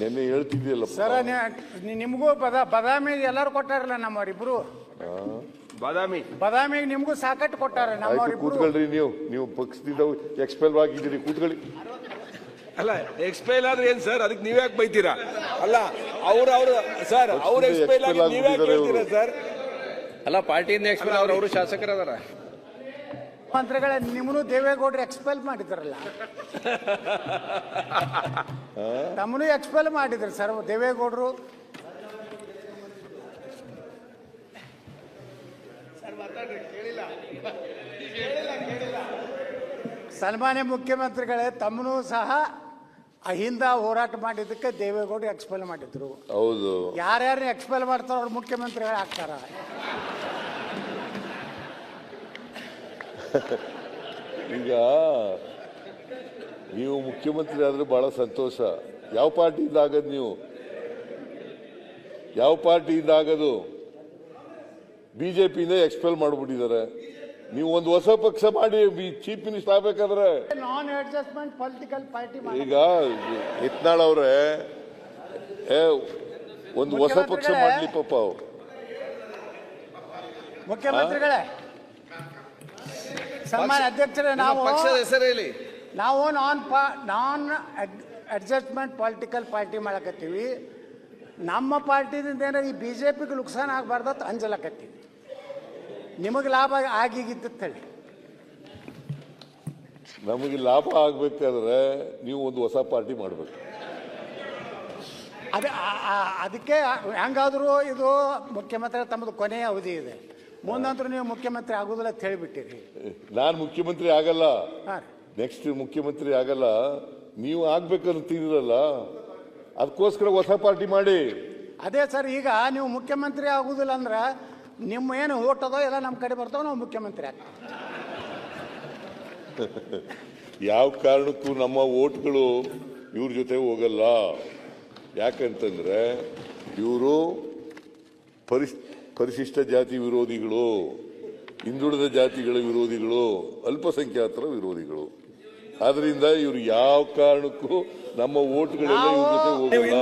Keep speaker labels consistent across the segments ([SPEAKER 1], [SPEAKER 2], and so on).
[SPEAKER 1] ನೆನ್ನೆ ಹೇಳ್ತಿದ್ಯಲ್ಲ
[SPEAKER 2] ಸರ್, ನಿಮಗೂ ಬದಾಮಿ ಎಲ್ಲರೂ ಕೊಟ್ಟಾರಲ್ಲ ನಮ್ಮವರಿಬ್ರು. ಬದಾಮಿಗೆ ನಿಮಗೂ ಸಾಕಟ್ಟು ಕೊಟ್ಟಾರ ನಮ್ಮವರಿಬ್ರು.
[SPEAKER 1] ಕೂತ್ಕೊಳ್ರಿ, ನೀವು ಪಕ್ಷದಿಂದ ಎಕ್ಸ್ಪೆಲ್ ಆಗಿದ್ದೀರಿ, ಕೂತ್ಕೊಳ್ಳಿ.
[SPEAKER 3] ಅಲ್ಲ, ಎಕ್ಸ್ಪೈಲ್ ಆದ್ರೆ ಏನ್ ಸರ್, ಅದಕ್ಕೆ ನೀವ್ಯಾಕೆ ಬೈತೀರಾ? ಅಲ್ಲ, ಅವ್ರು ಸರ್, ಅವ್ರ ಎಕ್ಸ್ಪೈಲ್ ಆಗಿ ನೀವ್ಯಾಕೆ ಹೇಳ್ತೀರಾ ಸರ್?
[SPEAKER 4] ಅಲ್ಲ, ಪಾರ್ಟಿಯಿಂದ ಎಕ್ಸ್ಪೈಲ್ ಅವರು ಶಾಸಕರದಾರ.
[SPEAKER 2] ಮಂತ್ರಿಗಳೇ, ನಿಮ್ಮನ್ನು ದೇವೇಗೌಡರು ಎಕ್ಸ್ಪೆಲ್ ಮಾಡಿದ್ರಲ್ಲ, ತಮ್ಮನು ಎಕ್ಸ್ಪೆಲ್ ಮಾಡಿದ್ರು ಸರ್ ದೇವೇಗೌಡರು. ಸನ್ಮಾನ್ಯ ಮುಖ್ಯಮಂತ್ರಿಗಳೇ, ತಮ್ಮನು ಸಹ ಅಹಿಂದ ಹೋರಾಟ ಮಾಡಿದ್ದಕ್ಕೆ ದೇವೇಗೌಡರು ಎಕ್ಸ್ಪೆಲ್ ಮಾಡಿದ್ರು.
[SPEAKER 1] ಹೌದು,
[SPEAKER 2] ಯಾರ್ಯಾರು ಎಕ್ಸ್ಪೆಲ್ ಮಾಡ್ತಾರೋ ಅವ್ರು ಮುಖ್ಯಮಂತ್ರಿಗಳು ಆಗ್ತಾರ.
[SPEAKER 1] ಈಗ ನೀವು ಮುಖ್ಯಮಂತ್ರಿ ಆದ್ರೆ ಬಹಳ ಸಂತೋಷ. ಯಾವ ಪಾರ್ಟಿಯಿಂದ ಆಗದು? ನೀವು ಯಾವ ಪಾರ್ಟಿಯಿಂದ ಆಗದು? ಬಿಜೆಪಿಯಿಂದ ಎಕ್ಸ್ಪೆಲ್ ಮಾಡ್ಬಿಟ್ಟಿದ್ದಾರೆ. ನೀವು ಒಂದು ಹೊಸ ಪಕ್ಷ ಮಾಡಿ ಚೀಫ್ ಮಿನಿಸ್ಟರ್ ಆಗ್ಬೇಕಾದ್ರೆ
[SPEAKER 2] ನಾನ್ ಅಡ್ಜಸ್ಟ್ಮೆಂಟ್ ಪೊಲಿಟಿಕಲ್ ಪಾರ್ಟಿ.
[SPEAKER 1] ಈಗ ಯತ್ನಾಳ್ ಅವ್ರೆ ಒಂದು ಹೊಸ ಪಕ್ಷ ಮಾಡ್ಲಿ ಪಾಪ. ಅವ್ರು
[SPEAKER 2] ಮುಖ್ಯಮಂತ್ರಿಗಳೇ, ಸನ್ಮಾನ್ಯ ಅಧ್ಯಕ್ಷರೇ,
[SPEAKER 4] ಪಕ್ಷದ ಹೆಸರು ಹೇಳಿ.
[SPEAKER 2] ನಾವು ನಾನ್ ಅಡ್ಜಸ್ಟ್ಮೆಂಟ್ ಪೊಲಿಟಿಕಲ್ ಪಾರ್ಟಿ ಮಾಡಕತ್ತೀವಿ. ನಮ್ಮ ಪಾರ್ಟಿದಿಂದ ಏನಾರ ಈ ಬಿಜೆಪಿಗೆ ನುಕ್ಸಾನ ಆಗಬಾರ್ದು ಅಂತ ಅಂಜಲಕತ್ತೀವಿ. ನಿಮಗೆ ಲಾಭ ಆಗಿಗಿತ್ತು ಹೇಳಿ.
[SPEAKER 1] ನಮಗೆ ಲಾಭ ಆಗ್ಬೇಕಾದ್ರೆ ನೀವು ಒಂದು ಹೊಸ ಪಾರ್ಟಿ ಮಾಡಬೇಕು.
[SPEAKER 2] ಅದಕ್ಕೆ ಹೆಂಗಾದ್ರೂ ಇದು ಮುಖ್ಯಮಂತ್ರಿ ತಮ್ಮದು ಕೊನೆಯ ಅವಧಿ ಇದೆ, ಮುಂದಂತರೂ ನೀವು ಮುಖ್ಯಮಂತ್ರಿ ಆಗುದಿಲ್ಲ ಅಂತ ಹೇಳಿಬಿಟ್ಟಿರಿ.
[SPEAKER 1] ನಾನು ಮುಖ್ಯಮಂತ್ರಿ ಆಗಲ್ಲ, ನೆಕ್ಸ್ಟ್ ಮುಖ್ಯಮಂತ್ರಿ ಆಗಲ್ಲ. ನೀವು ಆಗ್ಬೇಕಂತೀರಲ್ಲ, ಅದಕ್ಕೋಸ್ಕರ ಹೊಸ ಪಾರ್ಟಿ ಮಾಡಿ.
[SPEAKER 2] ಅದೇ ಸರ್, ಈಗ ನೀವು ಮುಖ್ಯಮಂತ್ರಿ ಆಗುದಿಲ್ಲ ಅಂದ್ರೆ ನಿಮ್ಮ ಏನು ಓಟ್ ಅದೋ ಎಲ್ಲ ನಮ್ಮ ಕಡೆ ಬರ್ತಾವ, ನಾವು ಮುಖ್ಯಮಂತ್ರಿ ಆಗ್ತೀವಿ.
[SPEAKER 1] ಯಾವ ಕಾರಣಕ್ಕೂ ನಮ್ಮ ಓಟ್ಗಳು ಇವ್ರ ಜೊತೆ ಹೋಗಲ್ಲ. ಯಾಕಂತಂದ್ರೆ ಇವರು ಪರಿಶಿಷ್ಟ ಜಾತಿ ವಿರೋಧಿಗಳು, ಹಿಂದುಳಿದ ಜಾತಿಗಳ ವಿರೋಧಿಗಳು, ಅಲ್ಪಸಂಖ್ಯಾತರ ವಿರೋಧಿಗಳು. ಆದ್ರಿಂದ ಇವರು ಯಾವ ಕಾರಣಕ್ಕೂ ನಮ್ಮ ಓಟ್ಗಳೆಲ್ಲ ಇವ್ರ ಜೊತೆ ಹೋಗಲ್ಲ.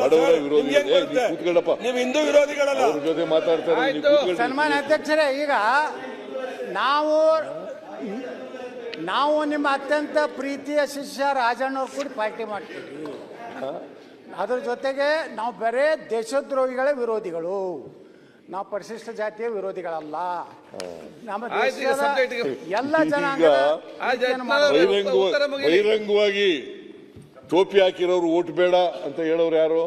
[SPEAKER 1] ಬಡವರ ವಿರೋಧಿಗಳು. ಕೂತ್ಕೊಳ್ಳಪ್ಪ, ಅವ್ರ ಜೊತೆ ಮಾತಾಡ್ತಾರೆ.
[SPEAKER 2] ಸನ್ಮಾನ್ಯ ಅಧ್ಯಕ್ಷರೇ, ಈಗ ನಾವು ನಿಮ್ಮ ಅತ್ಯಂತ ಪ್ರೀತಿಯ ಶಿಷ್ಯ ರಾಜಣ್ಣವ್ರು ಕೂಡ ಪಾರ್ಟಿ ಮಾಡ್ತೀವಿ. ಅದ್ರ ಜೊತೆಗೆ ನಾವು ಬರೇ ದೇಶದ್ರೋಹಿಗಳ ವಿರೋಧಿಗಳು, ನಾವು ಪರಿಶಿಷ್ಟ ಜಾತಿಯ ವಿರೋಧಿಗಳಲ್ಲ. ನಮ್ಮ ದೇಶದ ಎಲ್ಲ ಜನಾಂಗ
[SPEAKER 1] ಬಹಿರಂಗವಾಗಿ ಟೋಪಿ ಹಾಕಿರೋರು ಓಟ್ ಬೇಡ ಅಂತ ಹೇಳೋರು ಯಾರು?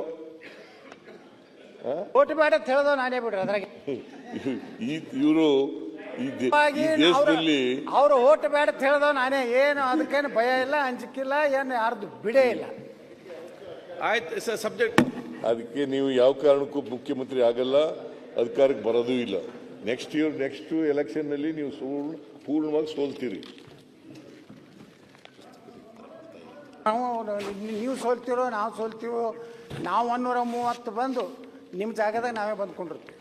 [SPEAKER 2] ಓಟ್ ಬೇಡ ಅಂತ ಹೇಳೋದು ನಾನೇ ಬಿಡ್ರಿ. ಅದ್ರಾಗ
[SPEAKER 1] ಇವರು ದೇಶದಲ್ಲಿ
[SPEAKER 2] ಅವರು ಓಟ್ ಬೇಡ ಅಂತ ಹೇಳೋದು ನಾನೇ. ಏನು ಅದಕ್ಕೇನು ಭಯ ಇಲ್ಲ, ಅಂಜಿಕಿಲ್ಲ, ಏನು ಯಾರ್ದು ಬಿಡೇ ಇಲ್ಲ.
[SPEAKER 3] ಆಯ್ತು ಸಬ್ಜೆಕ್ಟ್.
[SPEAKER 1] ಅದಕ್ಕೆ ನೀವು ಯಾವ ಕಾರಣಕ್ಕೂ ಮುಖ್ಯಮಂತ್ರಿ ಆಗಲ್ಲ, ಅಧಿಕಾರಕ್ಕೆ ಬರೋದೂ ಇಲ್ಲ. ನೆಕ್ಸ್ಟ್ ಎಲೆಕ್ಷನ್ ನಲ್ಲಿ ನೀವು ಪೂರ್ಣವಾಗಿ ಸೋಲ್ತೀರಿ.
[SPEAKER 2] ನೀವು ಸೋಲ್ತಿರೋ ನಾವು ಸೋಲ್ತೀವೋ, ನಾವು 130 ಬಂದು ನಿಮ್ಮ ಜಾಗದಾಗ ನಾವೇ ಬಂದ್ಕೊಂಡಿರ್ತೀವಿ.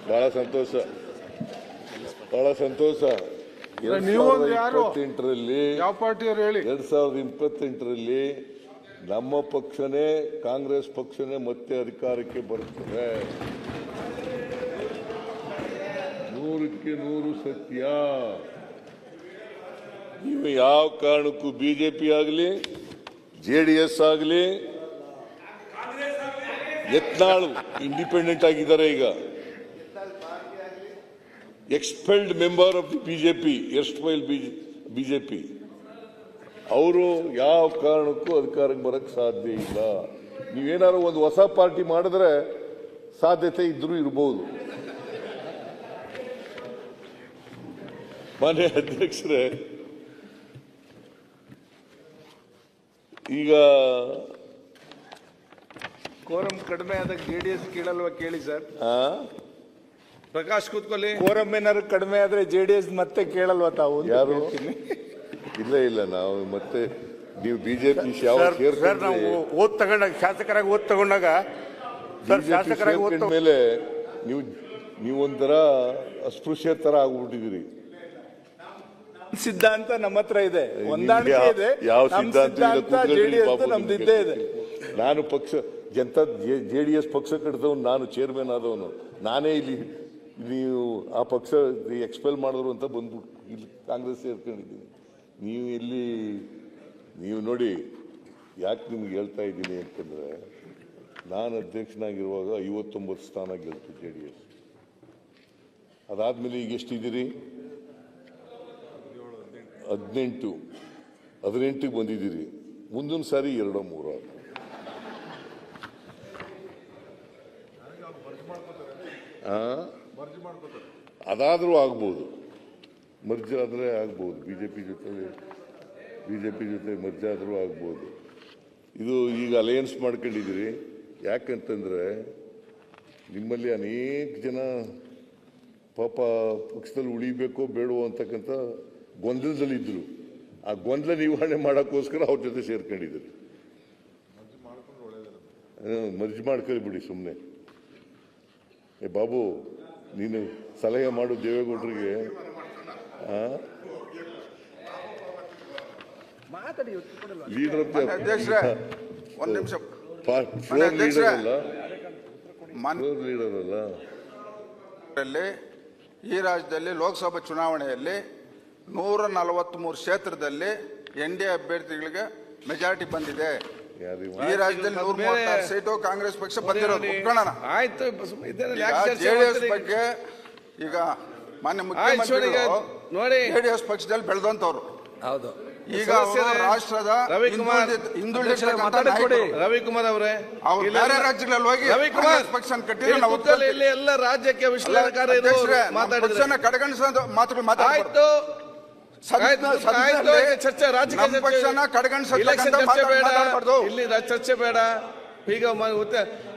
[SPEAKER 1] ಬಹಳ ಸಂತೋಷ, ಬಹಳ ಸಂತೋಷ. 2028ರಲ್ಲಿ
[SPEAKER 3] ಯಾವ ಪಾರ್ಟಿಯವರು ಹೇಳಿ?
[SPEAKER 1] 2028ರಲ್ಲಿ ನಮ್ಮ ಪಕ್ಷನೇ, ಕಾಂಗ್ರೆಸ್ ಪಕ್ಷನೇ ಮತ್ತೆ ಅಧಿಕಾರಕ್ಕೆ ಬರುತ್ತದೆ. 100ಕ್ಕೆ 100 ಸತ್ಯ. ನೀವು ಯಾವ ಕಾರಣಕ್ಕೂ ಬಿಜೆಪಿ ಆಗಲಿ, ಜೆಡಿಎಸ್ ಆಗಲಿ, ಯತ್ನಾಳ್ ಇಂಡಿಪೆಂಡೆಂಟ್ ಆಗಿದ್ದಾರೆ. ಈಗ expelled member of the BJP, erstwhile BJP, ಅವರು ಯಾವ ಕಾರಣಕ್ಕೂ ಅಧಿಕಾರಕ್ಕೆ ಬರಕ್ಕೆ ಸಾಧ್ಯ ಇಲ್ಲ. ನೀವೇನಾದ್ರು ಒಂದು ಹೊಸ ಪಾರ್ಟಿ ಮಾಡಿದ್ರೆ ಸಾಧ್ಯತೆ ಇದ್ರೂ ಇರಬಹುದು. ಮಾನ್ಯ ಅಧ್ಯಕ್ಷರೇ, ಈಗ
[SPEAKER 3] ಕೋರಂ ಕಡಿಮೆ ಆದಾಗ ಜೆಡಿಎಸ್ ಕೇಳಲ್ವಾ? ಕೇಳಿ ಸರ್. ಪ್ರಕಾಶ್ ಕೂತ್ಕೊಳ್ಳಿ.
[SPEAKER 5] ಕೋರಂ ಏನಾದ್ರು ಕಡಿಮೆ ಆದ್ರೆ ಜೆಡಿಎಸ್ ಮತ್ತೆ ಕೇಳಲ್ವಾ ತಾವು?
[SPEAKER 1] ಯಾರು? ಇಲ್ಲ, ನಾವು ಮತ್ತೆ ನೀವು ಬಿಜೆಪಿ
[SPEAKER 5] ನಾವು ಓದ್ ತಗೊಂಡಾಗ, ಶಾಸಕರಾಗಿ ಓದ್ ತಗೊಂಡಾಗ
[SPEAKER 1] ಮೇಲೆ ನೀವೊಂಥರ ಅಸ್ಪೃಶ್ಯ ತರ ಆಗ್ಬಿಟ್ಟಿದ್ದೀರಿ.
[SPEAKER 5] ಸಿದ್ಧಾಂತ ನಮ್ಮ ಹತ್ರ ಇದೆ, ಹೊಂದಾಣಿಕೆ ಇದೆ.
[SPEAKER 1] ಯಾವ ಸಿದ್ಧಾಂತ
[SPEAKER 5] ಜೆಡಿಎಸ್ ನಮ್ದಿದ್ದೇ ಇದೆ.
[SPEAKER 1] ನಾನು ಪಕ್ಷ ಜನತಾ JDS ಪಕ್ಷ ಕಟ್ಟಿದವನು, ನಾನು ಚೇರ್ಮನ್ ಆದವನು, ನಾನೇ ಇಲ್ಲಿ ನೀವು ಆ ಪಕ್ಷ ಎಕ್ಸ್ಪೆಲ್ ಮಾಡಿದ್ರು ಅಂತ ಬಂದ್ಬಿಟ್ಟು ಇಲ್ಲಿ ಕಾಂಗ್ರೆಸ್ ಸೇರ್ಕೊಂಡಿದ್ದೀನಿ. ನೀವು ಇಲ್ಲಿ ನೀವು ನೋಡಿ ಯಾಕೆ ನಿಮ್ಗೆ ಹೇಳ್ತಾ ಇದ್ದೀನಿ ಅಂತಂದರೆ, ನಾನು ಅಧ್ಯಕ್ಷನಾಗಿರುವಾಗ 59 ಸ್ಥಾನ ಗೆಲ್ತು JDS. ಅದಾದಮೇಲೆ ಈಗ ಎಷ್ಟಿದ್ದೀರಿ? 18ಗೆ ಬಂದಿದ್ದೀರಿ. ಮುಂದಿನ ಸಾರಿ 2-3 ಅದಾದರೂ ಆಗ್ಬೋದು, ಮರ್ಜ್ ಆದರೆ ಆಗ್ಬೋದು, ಬಿಜೆಪಿ ಜೊತೆ ಮರ್ಜ್ ಆದರೂ ಆಗ್ಬೋದು. ಇದು ಈಗ ಅಲಯನ್ಸ್ ಮಾಡ್ಕೊಂಡಿದ್ದೀರಿ. ಯಾಕಂತಂದರೆ ನಿಮ್ಮಲ್ಲಿ ಅನೇಕ ಜನ ಪಾಪ ಪಕ್ಷದಲ್ಲಿ ಉಳಿಬೇಕೋ ಬೇಡವೋ ಅಂತಕ್ಕಂಥ ಗೊಂದಲದಲ್ಲಿದ್ದರು. ಆ ಗೊಂದಲ ನಿವಾರಣೆ ಮಾಡೋಕ್ಕೋಸ್ಕರ ಅವ್ರ ಜೊತೆ ಸೇರ್ಕೊಂಡಿದ್ದೀರಿ. ಮರ್ಜ್ ಮಾಡ್ಕೊಳ್ಳಿ ಬಿಡಿ ಸುಮ್ಮನೆ. ಬಾಬು, ನೀನು ಸಲಹೆ ಮಾಡು ದೇವೇಗೌಡರಿಗೆ. ಲೀಡರ್ ಆಫ್
[SPEAKER 5] ಅಧ್ಯಕ್ಷರೇ, ಒಂದು ನಿಮಿಷ.
[SPEAKER 1] ಫ್ಲೋರ್ ಲೀಡರ್ ಅಲ್ಲ, ಫ್ಲೋರ್ ಲೀಡರ್ ಅಲ್ಲ.
[SPEAKER 5] ಈ ರಾಜ್ಯದಲ್ಲಿ ಲೋಕಸಭಾ ಚುನಾವಣೆಯಲ್ಲಿ 143 ಕ್ಷೇತ್ರದಲ್ಲಿ NDA ಅಭ್ಯರ್ಥಿಗಳಿಗೆ ಮೆಜಾರಿಟಿ ಬಂದಿದೆ. ಈ ರಾಜ್ಯದಲ್ಲಿ 136 ಸೀಟು ಕಾಂಗ್ರೆಸ್ ಪಕ್ಷ ಬಂದಿರೋದು ಒಪ್ಕೊಳ್ಳೋಣ.
[SPEAKER 3] ಆಯ್ತು,
[SPEAKER 5] JDS ಬಗ್ಗೆ ಈಗ ಮಾನ್ಯ ಮುಖ್ಯಮಂತ್ರಿಗಳು
[SPEAKER 3] ನೋಡಿ,
[SPEAKER 5] JDS ಪಕ್ಷದಲ್ಲಿ ಬೆಳೆದಂತವ್ರು.
[SPEAKER 3] ಹೌದು.
[SPEAKER 5] ಈಗ ರಾಷ್ಟ್ರದ
[SPEAKER 3] ರವಿಕುಮಾರ್ ಅವರೇ,
[SPEAKER 5] ಅವ್ರು ಬೇರೆ ರಾಜ್ಯಗಳಲ್ಲಿ ಹೋಗಿ
[SPEAKER 3] ರವಿಕುಮಾರ್
[SPEAKER 5] ಪಕ್ಷ ಕಟ್ಟಿದ್ರೆ ನಾವು ಒಪ್ಕೊಳ್ತೀವಿ.
[SPEAKER 3] ಇಲ್ಲಿ ಎಲ್ಲ ರಾಜ್ಯಕ್ಕೆ ವಿಶ್ಲೇಷಣೆಕಾರ
[SPEAKER 5] ಪಕ್ಷನ ಕಡೆಗಣಿಸೋ ಮಾತುಗಳು ಮಾತಾಡ್ಬಾರ್ದು.
[SPEAKER 3] ಚರ್ಚೆ ರಾಜಕೀಯ
[SPEAKER 5] ಪಕ್ಷನ ಕಡೆಗಣಿಸೋ
[SPEAKER 3] ಇಲ್ಲಿ ಚರ್ಚೆ ಬೇಡ. ಈಗ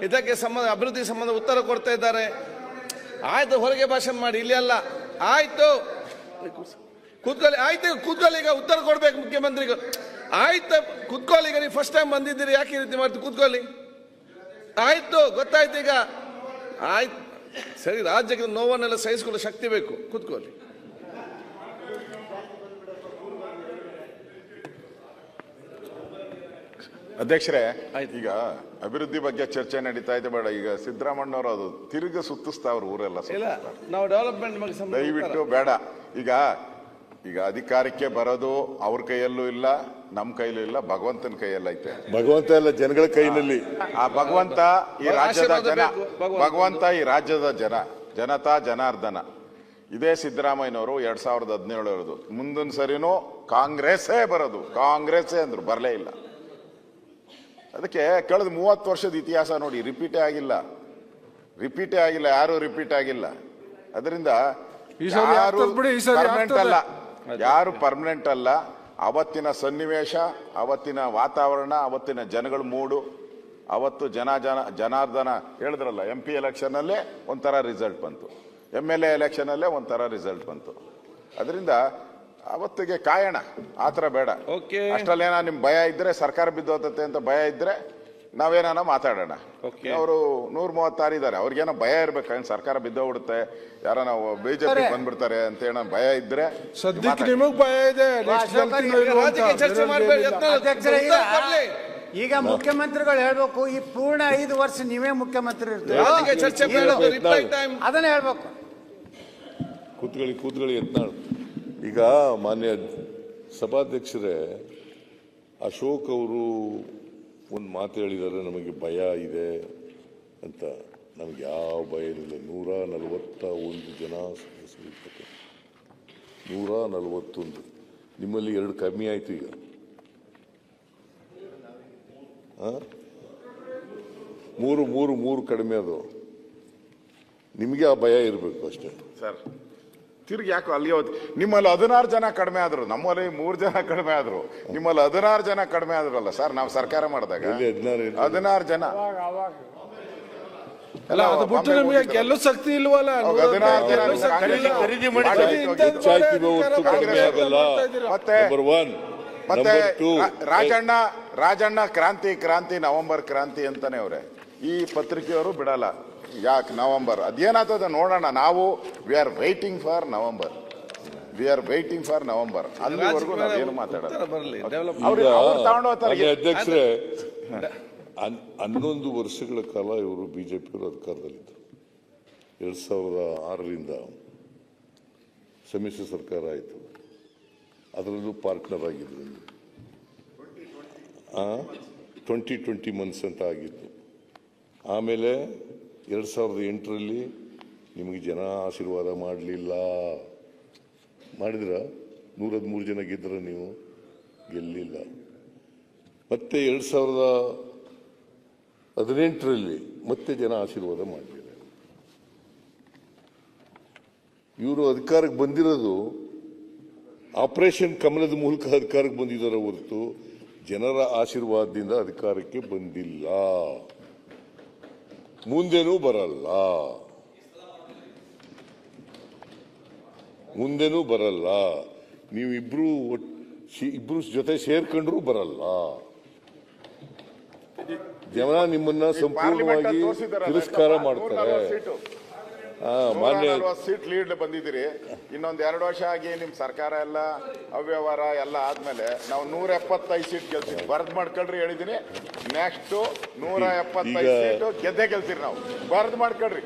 [SPEAKER 3] ಇದಕ್ಕೆ ಸಂಬಂಧ ಅಭಿವೃದ್ಧಿ ಸಂಬಂಧ ಉತ್ತರ ಕೊಡ್ತಾ ಇದ್ದಾರೆ. ಆಯ್ತು, ಹೊರಗೆ ಭಾಷಣ ಮಾಡಿ, ಇಲ್ಲಿ ಅಲ್ಲ. ಆಯ್ತು, ಕೂತ್ಕೊಳ್ಳಿ. ಆಯ್ತು, ಕೂತ್ಕೊಳ್ಳಿ. ಈಗ ಉತ್ತರ ಕೊಡ್ಬೇಕು ಮುಖ್ಯಮಂತ್ರಿಗಳು. ಆಯ್ತು, ಕೂತ್ಕೊಳ್ಳಿ. ಈಗ ನೀವು ಫಸ್ಟ್ ಟೈಮ್ ಬಂದಿದ್ದೀರಿ, ಯಾಕೆ ಈ ರೀತಿ ಮಾಡ್ತೀವಿ? ಕೂತ್ಕೊಳ್ಳಿ. ಆಯ್ತು, ಗೊತ್ತಾಯ್ತು. ಈಗ ಆಯ್ತು, ಸರಿ. ರಾಜ್ಯಕ್ಕೆ ನೋವನ್ನೆಲ್ಲ ಸಹಿಸಿಕೊಳ್ಳೋ ಶಕ್ತಿ ಬೇಕು. ಕೂತ್ಕೊಳ್ಳಿ.
[SPEAKER 6] ಅಧ್ಯಕ್ಷರೇ, ಈಗ ಅಭಿವೃದ್ಧಿ ಬಗ್ಗೆ ಚರ್ಚೆ ನಡೀತಾ ಇದೆ. ಬೇಡ, ಈಗ ಸಿದ್ದರಾಮಣ್ಣವರು ಅದು ತಿರುಗಿ ಸುತ್ತಿಸ್ತಾವ್ರು ಊರೆಲ್ಲ.
[SPEAKER 3] ನಾವು ಡೆವಲಪ್ಮೆಂಟ್
[SPEAKER 6] ದಯವಿಟ್ಟು ಬೇಡ. ಈಗ ಅಧಿಕಾರಕ್ಕೆ ಬರೋದು ಅವ್ರ ಕೈಯಲ್ಲೂ ಇಲ್ಲ, ನಮ್ಮ ಕೈಲೂ ಇಲ್ಲ, ಭಗವಂತನ ಕೈಯಲ್ಲೈತೆ.
[SPEAKER 1] ಭಗವಂತ ಎಲ್ಲ ಜನಗಳ ಕೈನಲ್ಲಿ.
[SPEAKER 6] ಆ ಭಗವಂತ ಈ ರಾಜ್ಯದ ಜನ, ಭಗವಂತ ಈ ರಾಜ್ಯದ ಜನತಾ ಜನಾರ್ದನ. ಇದೇ ಸಿದ್ದರಾಮಯ್ಯನವರು 2017 ಇರೋದು. ಮುಂದಿನ ಸರಿನೂ ಕಾಂಗ್ರೆಸ್ಸೇ ಬರೋದು, ಕಾಂಗ್ರೆಸ್ಸೇ ಅಂದ್ರು, ಬರಲೇ ಇಲ್ಲ. ಅದಕ್ಕೆ ಕಳೆದ 30 ವರ್ಷದ ಇತಿಹಾಸ ನೋಡಿ, ರಿಪೀಟೇ ಆಗಿಲ್ಲ, ಯಾರು ರಿಪೀಟ್ ಆಗಿಲ್ಲ. ಅದರಿಂದ ಯಾರು ಪರ್ಮನೆಂಟ್ ಅಲ್ಲ. ಅವತ್ತಿನ ಸನ್ನಿವೇಶ, ಅವತ್ತಿನ ವಾತಾವರಣ, ಅವತ್ತಿನ ಜನಗಳ ಮೂಡು, ಅವತ್ತು ಜನಾರ್ದನ ಹೇಳಿದ್ರಲ್ಲ, MP ಎಲೆಕ್ಷನ್ ಅಲ್ಲೇ ಒಂಥರ ರಿಸಲ್ಟ್ ಬಂತು, MLA ಎಲೆಕ್ಷನ್ ಅಲ್ಲೇ ಒಂಥರ ರಿಸಲ್ಟ್ ಬಂತು. ಅದರಿಂದ ಅವತ್ತಿಗೆ ಕಾಯೋಣ, ಆತರ ಬೇಡ. ಅಷ್ಟಲ್ಲೇನ ನಿಮ್ ಭಯ ಇದ್ರೆ, ಸರ್ಕಾರ ಬಿದ್ದೋತತೆ ಅಂತ ಭಯ ಇದ್ರೆ ನಾವೇನ ಮಾತಾಡೋಣ. ಅವರು 136 ಇದ್ದಾರೆ, ಅವ್ರಿಗೇನೋ ಭಯ ಇರ್ಬೇಕು, ಸರ್ಕಾರ ಬಿದ್ದೋಗ್ಬಿಡುತ್ತೆ, ಯಾರೋ ನಾವು ಬಿಜೆಪಿ ಬಂದ್ಬಿಡ್ತಾರೆ ಅಂತ ಏನೋ ಭಯ ಇದ್ರೆ.
[SPEAKER 3] ಸದ್ಯಕ್ಕೆ ನಿಮಗ್ ಭಯ ಇದೆ. ಚರ್ಚೆ ಮಾಡಬೇಡಿ.
[SPEAKER 2] ಈಗ ಮುಖ್ಯಮಂತ್ರಿಗಳು ಹೇಳ್ಬೇಕು, ಈ ಪೂರ್ಣ 5 ವರ್ಷ ನೀವೇ ಮುಖ್ಯಮಂತ್ರಿ ಇರ್ತೀವಿ, ಅದನ್ನ ಹೇಳ್ಬೇಕು.
[SPEAKER 1] ಕೂತ್ಕೊಳ್ಳಿ ಯತ್ನಾಳ್. ಈಗ ಮಾನ್ಯ ಸಭಾಧ್ಯಕ್ಷರೇ, ಅಶೋಕ್ ಅವರು ಒಂದು ಮಾತು ಹೇಳಿದ್ದಾರೆ, ನಮಗೆ ಭಯ ಇದೆ ಅಂತ. ನಮ್ಗೆ ಯಾವ ಭಯ ಇಲ್ಲ. 141 ಜನ ಸದಸ್ಯರು, 141. ನಿಮ್ಮಲ್ಲಿ 2 ಕಮ್ಮಿ ಆಯ್ತು. ಈಗ 3 ಕಡಿಮೆ. ಅದು ನಿಮಗೆ ಆ ಭಯ ಇರಬೇಕು ಅಷ್ಟೇ
[SPEAKER 6] ಸರ್. ತಿರುಗಿ ಯಾಕೆ ಅಲ್ಲಿ ನಿಮ್ಮಲ್ಲಿ 16 ಜನ ಕಡಿಮೆ ಆದ್ರು, ನಮ್ಮಲ್ಲಿ 3 ಜನ ಕಡಿಮೆ ಆದ್ರು, ನಿಮ್ಮಲ್ಲಿ 16 ಜನ ಕಡಿಮೆ ಆದ್ರಲ್ಲ ಸರ್. ನಾವು ಸರ್ಕಾರ ಮಾಡಿದಾಗ 16 ಜನ
[SPEAKER 3] ಅಲ್ಲ, ಅದು ಬಿಟ್ಟು ನಿಮಗೆ ಗೆಲ್ಲೋ ಶಕ್ತಿ ಇಲ್ವಲ್ಲ.
[SPEAKER 6] 16 ಜನ ಮತ್ತೆ ರಾಜಣ್ಣ ಕ್ರಾಂತಿ ನವೆಂಬರ್ ಕ್ರಾಂತಿ ಅಂತಾನೆ ಅವ್ರೆ. ಈ ಪತ್ರಿಕೆಯವರು ಬಿಡಲ್ಲ. ಯಾಕೆ ನವೆಂಬರ್ ಅದೇನಾಗ್ತದೆ ನೋಡೋಣ. ನಾವು we are waiting for November. ಅಲ್ಲಿವರೆಗೂ ನಾವೇನು ಮಾತಾಡೋಣ.
[SPEAKER 1] ಅಧ್ಯಕ್ಷರೇ, 11 ವರ್ಷಗಳ ಕಾಲ ಇವರು ಬಿಜೆಪಿಯವರು ಅಧಿಕಾರದಲ್ಲಿದ್ದರು. 2006ರಿಂದ ಸಮ್ಮಿಶ್ರ ಸರ್ಕಾರ ಆಯಿತು, ಅದರಲ್ಲೂ ಪಾರ್ಟ್ನರ್ ಆಗಿದ್ರು. 20 ಮಂತ್ಸ್ ಅಂತ ಆಗಿತ್ತು. ಆಮೇಲೆ 2008ರಲ್ಲಿ ನಿಮಗೆ ಜನ ಆಶೀರ್ವಾದ ಮಾಡಲಿಲ್ಲ. ಮಾಡಿದ್ರ 113 ಜನ ಗೆದ್ರ, ನೀವು ಗೆಲ್ಲಿಲ್ಲ. ಮತ್ತೆ 2018ರಲ್ಲಿ ಮತ್ತೆ ಜನ ಆಶೀರ್ವಾದ ಮಾಡಲಿಲ್ಲ. ಇವರು ಅಧಿಕಾರಕ್ಕೆ ಬಂದಿರೋದು ಆಪರೇಷನ್ ಕಮಲದ ಮೂಲಕ ಅಧಿಕಾರಕ್ಕೆ ಬಂದಿದ್ದಾರೆ ಹೊರತು ಜನರ ಆಶೀರ್ವಾದದಿಂದ ಅಧಿಕಾರಕ್ಕೆ ಬಂದಿಲ್ಲ, ಮುಂದೆನೂ ಬರಲ್ಲ. ನೀವು ಇಬ್ರು ಜೊತೆ ಸೇರ್ಕೊಂಡ್ರೂ ಬರಲ್ಲ. ಜನ ನಿಮ್ಮನ್ನ ಸಂಪೂರ್ಣವಾಗಿ ತಿರಸ್ಕಾರ ಮಾಡ್ತಾರೆ. ಮಾನ್ಯ
[SPEAKER 6] ಸೀಟ್ ಲೀಡ್ ಬಂದಿದ್ದೀರಿ. ಇನ್ನೊಂದ್ 2 ವರ್ಷ ಆಗಿ ನಿಮ್ ಸರ್ಕಾರ ಎಲ್ಲ ಅವ್ಯವಹಾರ ಎಲ್ಲ ಆದ್ಮೇಲೆ ನಾವು 175 ಸೀಟ್ ಗೆಲ್ತೀವಿ. ಬರ್ದ್ ಮಾಡ್ಕೊಳ್ರಿ, ಹೇಳಿದೀನಿ. ನೆಕ್ಸ್ಟ್ 175 ಸೀಟ್ ಗೆದ್ದೇ ಗೆಲ್ತೀರಿ ನಾವು. ಬರ್ದ್ ಮಾಡ್ಕೊಳ್ರಿ.